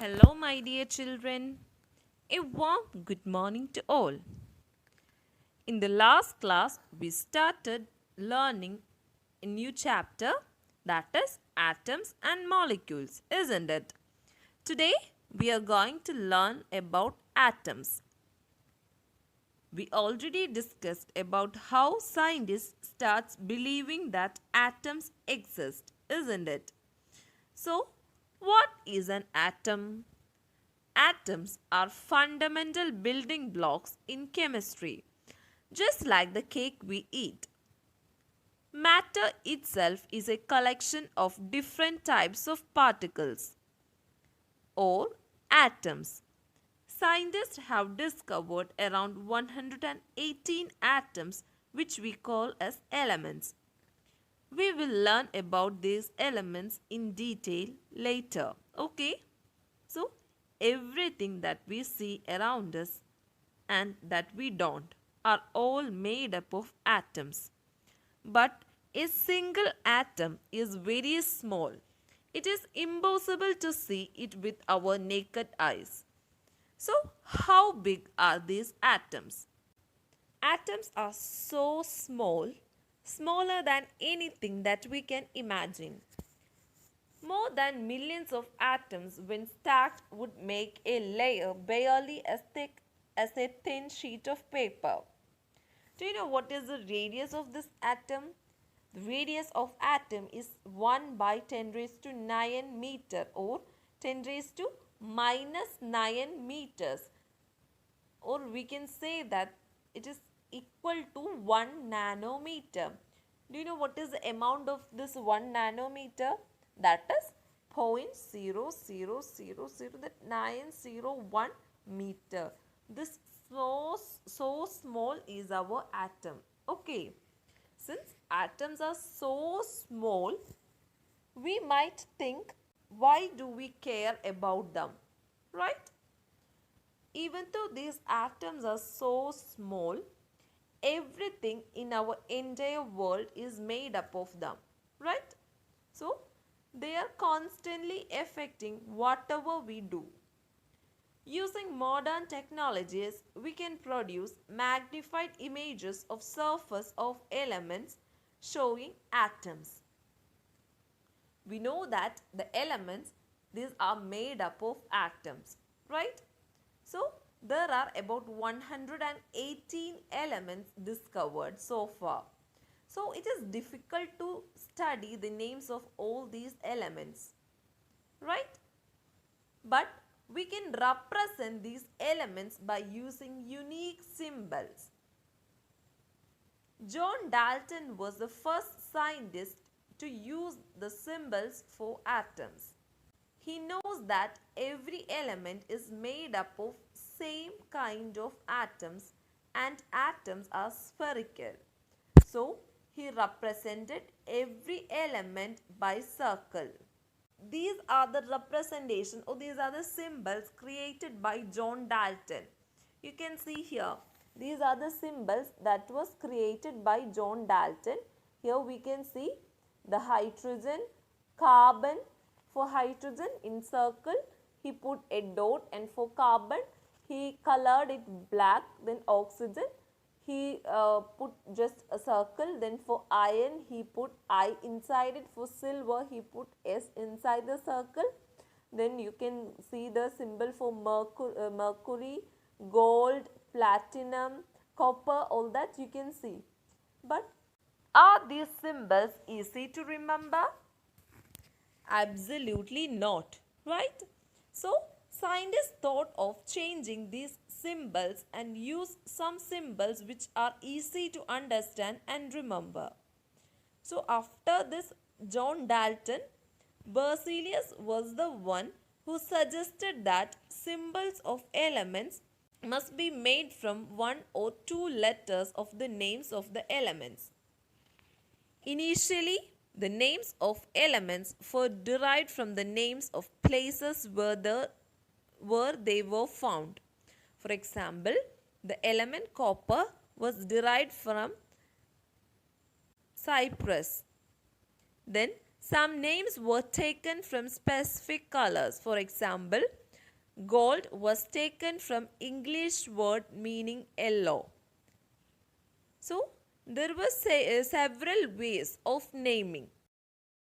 Hello, my dear children. A warm good morning to all. In the last class, we started learning a new chapter that is atoms and molecules, isn't it? Today, we are going to learn about atoms. We already discussed about how scientists starts believing that atoms exist, isn't it? So, what is an atom? Atoms are fundamental building blocks in chemistry, just like the cake we eat. Matter itself is a collection of different types of particles or atoms. Scientists have discovered around 118 atoms which we call as elements. We will learn about these elements in detail later. Okay? So, everything that we see around us and that we don't are all made up of atoms. But a single atom is very small. It is impossible to see it with our naked eyes. So, how big are these atoms? Atoms are so small, smaller than anything that we can imagine. More than millions of atoms, when stacked, would make a layer barely as thick as a thin sheet of paper. Do you know what is the radius of this atom? The radius of atom is 1 by 10 raised to 9 meter or 10 raised to minus 9 meters, or we can say that it is equal to 1 nanometer. Do you know what is the amount of this 1 nanometer? That is 0.0000901 meter. This so small is our atom. Okay, since atoms are so small, we might think, why do we care about them, right? Even though these atoms are so small, everything in our entire world is made up of them, right? So, they are constantly affecting whatever we do. Using modern technologies, we can produce magnified images of surface of elements showing atoms. We know that the elements, these are made up of atoms, right? So, there are about 118 elements discovered so far. So, it is difficult to study the names of all these elements, right? But we can represent these elements by using unique symbols. John Dalton was the first scientist to use the symbols for atoms. He knows that every element is made up of same kind of atoms and atoms are spherical. So, he represented every element by circle. These are the representation or these are the symbols created by John Dalton. You can see here, these are the symbols that was created by John Dalton. Here we can see the hydrogen, carbon. For hydrogen in circle he put a dot, and for carbon he colored it black. Then oxygen he put just a circle. Then for iron he put I inside it. For silver he put S inside the circle. Then you can see the symbol for mercury, gold, platinum, copper, all that you can see. But are these symbols easy to remember? Absolutely not, right? So, scientists thought of changing these symbols and use some symbols which are easy to understand and remember. So, after this, John Dalton, Berzelius was the one who suggested that symbols of elements must be made from one or two letters of the names of the elements. Initially, the names of elements were derived from the names of places where they were found. For example, the element copper was derived from Cyprus. Then, some names were taken from specific colors. For example, Gold was taken from English word meaning yellow. So there were several ways of naming.